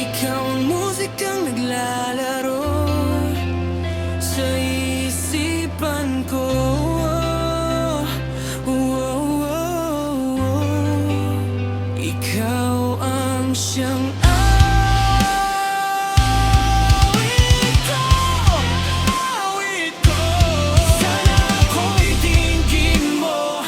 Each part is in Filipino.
Ikaw ang musikang naglalaro sa isipan ko. Ikaw ang siyang awit ko, awit ko. Sana ako'y tingin mo,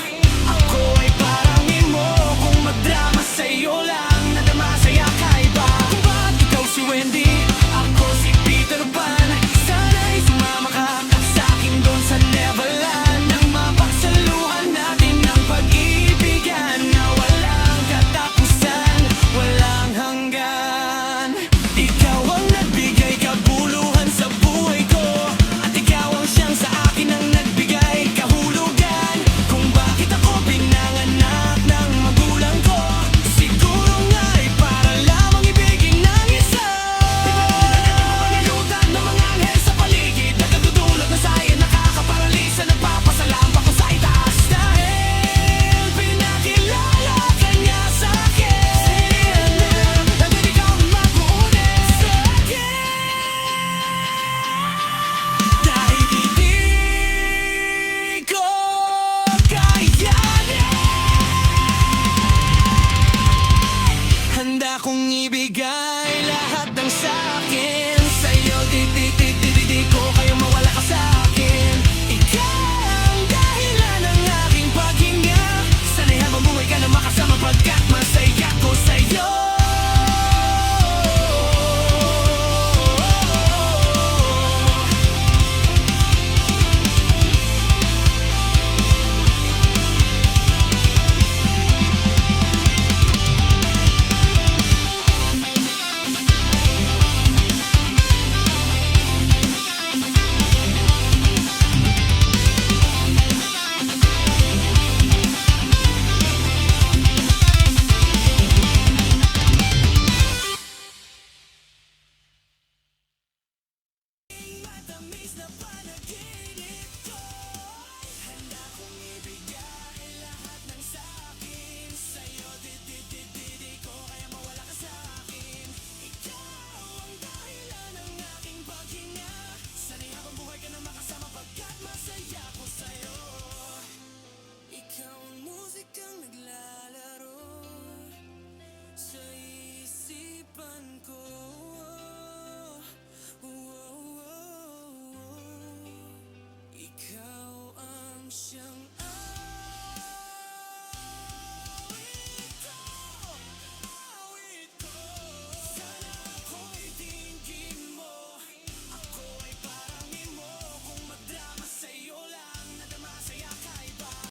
ako ay parang imo. Kung magdrama sa'yo lang, nadama saya kaiba. Kung ba't ikaw si Wendy, ako si Peter Pan, sana'y sumama ka sa'kin doon sa Neverland. Nang mapagsaluhan natin ang pag-ibigan na walang katapusan, walang hanggan. Ikaw ang nagbigay kabuluhan sa buhay ko, at ikaw ang siyang sa akin ang nagbigay kahulugan. Kung bakit ako pinanganak ng magulang ko, siguro nga ay para lamang ibigin ng isa. Pinagalitan ng mga anghel sa paligid, nagkatutulog na sa'yo, nakakaparalisa, nagpapasalampa ko sa itaas. Dahil pinakilala ka niya sa'kin, nandun ikaw mag-uunin sa'kin. Dahil hindi ko kayanin, handa kong ibigay lahat ng sa'kin sa'yo. Di ko kayo mawala ka sa'kin. Ikaw ang dahilan ng aking paghinga, sana'y habang buhay ka na makasama pagkat masaya ko sa'yo. Ikaw ang musikang naglalaro sa isipan ko. Ikaw ang siyang